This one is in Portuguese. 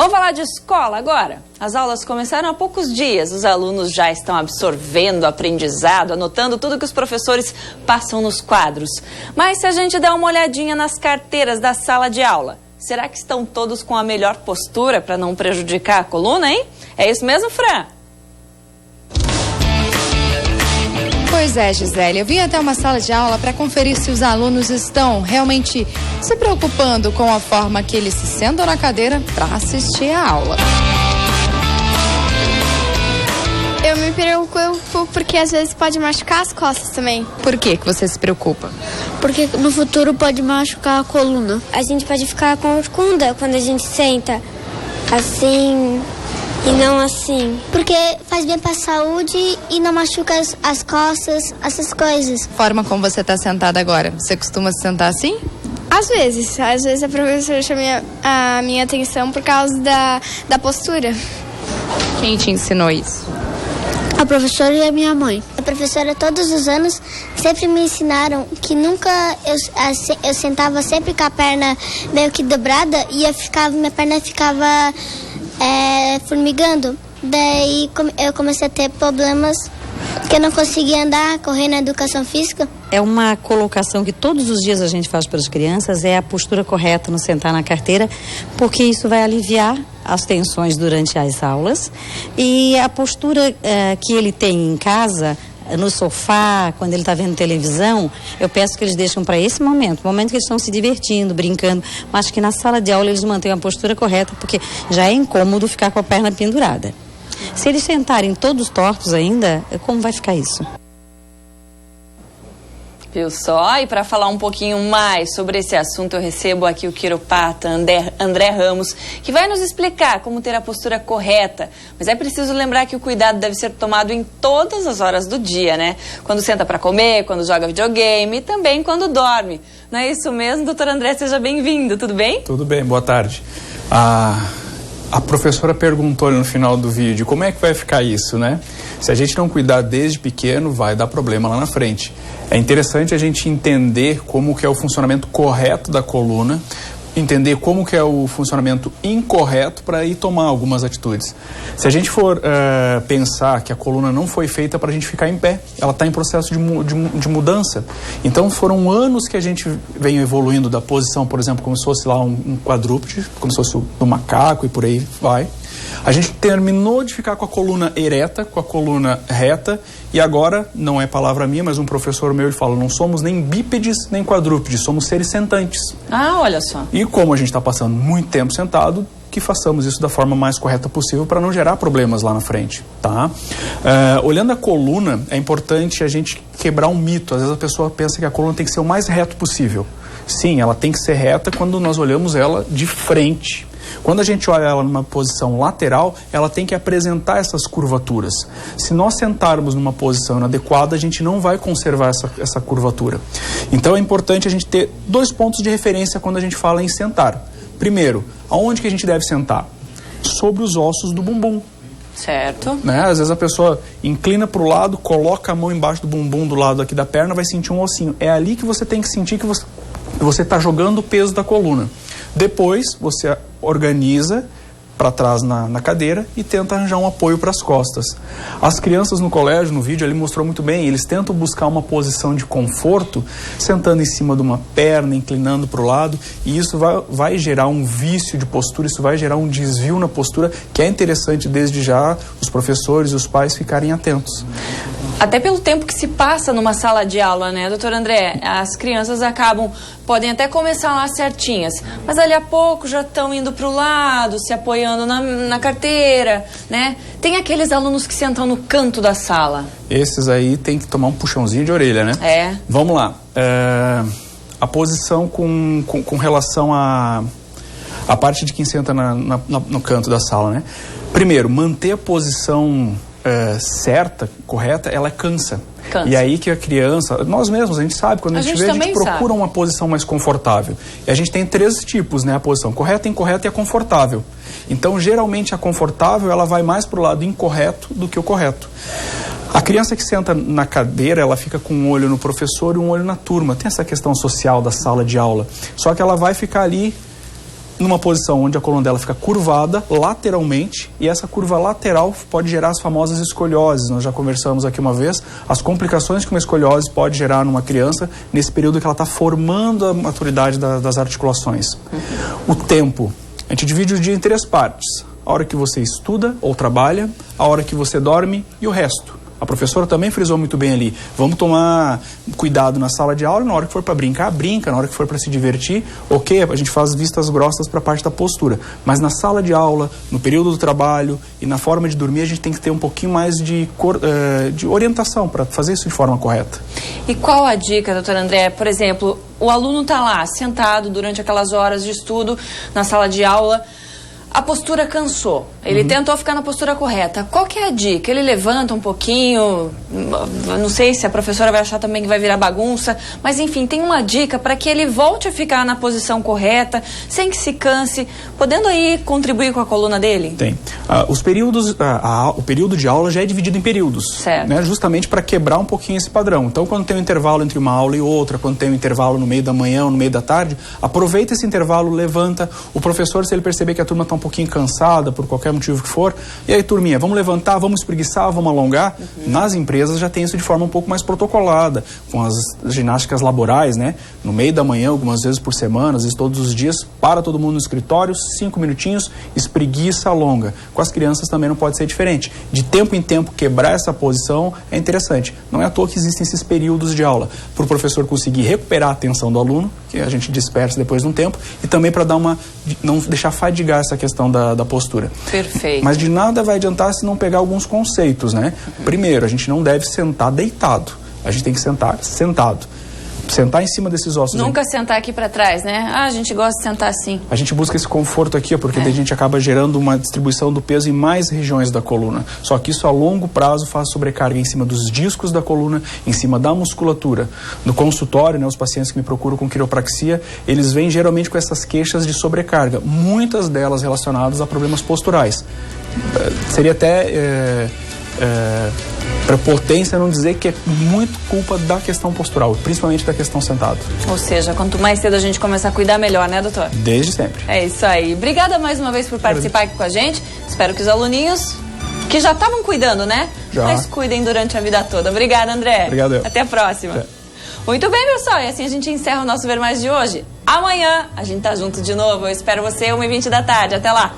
Vamos falar de escola agora? As aulas começaram há poucos dias, os alunos já estão absorvendo o aprendizado, anotando tudo que os professores passam nos quadros. Mas se a gente der uma olhadinha nas carteiras da sala de aula, será que estão todos com a melhor postura para não prejudicar a coluna, hein? É isso mesmo, Fran? Pois é, Gisele, eu vim até uma sala de aula para conferir se os alunos estão realmente se preocupando com a forma que eles se sentam na cadeira para assistir a aula. Eu me preocupo porque às vezes pode machucar as costas também. Por que você se preocupa? Porque no futuro pode machucar a coluna. A gente pode ficar corcunda quando a gente senta assim e não assim. Porque faz bem pra saúde e não machuca as costas, essas coisas. Forma como você está sentada agora, você costuma se sentar assim? Às vezes a professora chama a minha atenção por causa da postura. Quem te ensinou isso? A professora e a minha mãe. A professora, todos os anos, sempre me ensinaram que nunca eu sentava sempre com a perna meio que dobrada e minha perna ficava formigando. Daí eu comecei a ter problemas que eu não conseguia andar, correr na educação física. É uma colocação que todos os dias a gente faz para as crianças, é a postura correta no sentar na carteira, porque isso vai aliviar as tensões durante as aulas. E a postura que ele tem em casa, no sofá, quando ele está vendo televisão, eu peço que eles deixem para esse momento, o momento que eles estão se divertindo, brincando, mas que na sala de aula eles mantenham a postura correta, porque já é incômodo ficar com a perna pendurada. Se eles sentarem todos tortos ainda, como vai ficar isso? Viu só? E para falar um pouquinho mais sobre esse assunto, eu recebo aqui o quiropata André Ramos, que vai nos explicar como ter a postura correta. Mas é preciso lembrar que o cuidado deve ser tomado em todas as horas do dia, né? Quando senta para comer, quando joga videogame e também quando dorme. Não é isso mesmo, doutor André? Seja bem-vindo, tudo bem? Tudo bem, boa tarde. A professora perguntou no final do vídeo como é que vai ficar isso, né? Se a gente não cuidar desde pequeno, vai dar problema lá na frente. É interessante a gente entender como que é o funcionamento correto da coluna, entender como que é o funcionamento incorreto para ir tomar algumas atitudes. Se a gente for pensar que a coluna não foi feita para a gente ficar em pé, ela está em processo de mudança. Então foram anos que a gente vem evoluindo da posição, por exemplo, como se fosse lá um quadrúpede, como se fosse um macaco e por aí vai. A gente terminou de ficar com a coluna ereta, com a coluna reta, e agora, não é palavra minha, mas um professor meu, ele fala, não somos nem bípedes nem quadrúpedes, somos seres sentantes. Ah, olha só. E como a gente está passando muito tempo sentado, que façamos isso da forma mais correta possível para não gerar problemas lá na frente, tá? Olhando a coluna, é importante a gente quebrar um mito. Às vezes a pessoa pensa que a coluna tem que ser o mais reto possível. Sim, ela tem que ser reta quando nós olhamos ela de frente. Quando a gente olha ela numa posição lateral, ela tem que apresentar essas curvaturas. Se nós sentarmos numa posição inadequada, a gente não vai conservar essa curvatura. Então é importante a gente ter dois pontos de referência quando a gente fala em sentar. Primeiro, aonde que a gente deve sentar? Sobre os ossos do bumbum. Certo. Né? Às vezes a pessoa inclina para o lado, coloca a mão embaixo do bumbum do lado aqui da perna, vai sentir um ossinho. É ali que você tem que sentir que você está jogando o peso da coluna. Depois, você organiza para trás na cadeira e tenta arranjar um apoio para as costas. As crianças no colégio, no vídeo, ele mostrou muito bem, eles tentam buscar uma posição de conforto, sentando em cima de uma perna, inclinando para o lado, e isso vai gerar um vício de postura, isso vai gerar um desvio na postura, que é interessante desde já os professores e os pais ficarem atentos. Até pelo tempo que se passa numa sala de aula, né, doutor André? As crianças podem até começar lá certinhas, mas ali a pouco já estão indo para o lado, se apoiando na carteira, né? Tem aqueles alunos que sentam no canto da sala. Esses aí tem que tomar um puxãozinho de orelha, né? É. Vamos lá. A posição com relação à parte de quem senta no canto da sala, né? Primeiro, manter a posição certa, correta, ela cansa. E aí que a criança, nós mesmos, a gente sabe, quando a gente procura uma posição mais confortável. E a gente tem 3 tipos, né? A posição correta, incorreta e a confortável. Então, geralmente, a confortável, ela vai mais para o lado incorreto do que o correto. A criança que senta na cadeira, ela fica com um olho no professor e um olho na turma. Tem essa questão social da sala de aula. Só que ela vai ficar ali numa posição onde a coluna dela fica curvada lateralmente, e essa curva lateral pode gerar as famosas escolioses. Nós já conversamos aqui uma vez, as complicações que uma escoliose pode gerar numa criança nesse período que ela está formando a maturidade das articulações. O tempo, a gente divide o dia em 3 partes: a hora que você estuda ou trabalha, a hora que você dorme e o resto. A professora também frisou muito bem ali. Vamos tomar cuidado na sala de aula, na hora que for para brincar, brinca, na hora que for para se divertir, ok, a gente faz vistas grossas para a parte da postura. Mas na sala de aula, no período do trabalho e na forma de dormir, a gente tem que ter um pouquinho mais de orientação para fazer isso de forma correta. E qual a dica, doutor André? Por exemplo, o aluno está lá, sentado durante aquelas horas de estudo na sala de aula, a postura cansou, ele tentou ficar na postura correta. Qual que é a dica? Ele levanta um pouquinho, não sei se a professora vai achar também que vai virar bagunça, mas enfim, tem uma dica para que ele volte a ficar na posição correta, sem que se canse, podendo aí contribuir com a coluna dele? Tem. Os períodos, o período de aula já é dividido em períodos, certo, né, justamente para quebrar um pouquinho esse padrão. Então, quando tem um intervalo entre uma aula e outra, quando tem um intervalo no meio da manhã ou no meio da tarde, aproveita esse intervalo, levanta. O professor, se ele perceber que a turma está um pouquinho cansada, por qualquer motivo que for, e aí, turminha, vamos levantar, vamos espreguiçar, vamos alongar. Nas empresas já tem isso de forma um pouco mais protocolada, com as ginásticas laborais, né? No meio da manhã, algumas vezes por semana, às vezes todos os dias, para todo mundo no escritório, 5 minutinhos, espreguiça, alonga. Com as crianças também não pode ser diferente. De tempo em tempo, quebrar essa posição é interessante. Não é à toa que existem esses períodos de aula, para o professor conseguir recuperar a atenção do aluno, que a gente dispersa depois de um tempo, e também para não deixar fadigar essa questão da postura. Perfeito. Mas de nada vai adiantar se não pegar alguns conceitos, né? Primeiro, a gente não deve sentar deitado. A gente tem que sentar sentado. Sentar em cima desses ossos. Nunca sentar aqui para trás, né? A gente gosta de sentar assim. A gente busca esse conforto aqui, porque daí a gente acaba gerando uma distribuição do peso em mais regiões da coluna. Só que isso a longo prazo faz sobrecarga em cima dos discos da coluna, em cima da musculatura. No consultório, né, os pacientes que me procuram com quiropraxia, eles vêm geralmente com essas queixas de sobrecarga, muitas delas relacionadas a problemas posturais. Seria até prepotência não dizer que é muito culpa da questão postural, principalmente da questão sentado. Ou seja, quanto mais cedo a gente começar a cuidar, melhor, né, doutor? Desde sempre. É isso aí. Obrigada mais uma vez por participar aqui com a gente. Espero que os aluninhos, que já estavam cuidando, né? Já. Mas cuidem durante a vida toda. Obrigada, André. Obrigado. Até a próxima. Até. Muito bem, pessoal. E assim a gente encerra o nosso Ver Mais de hoje. Amanhã a gente tá junto de novo. Eu espero você 1h20 da tarde. Até lá.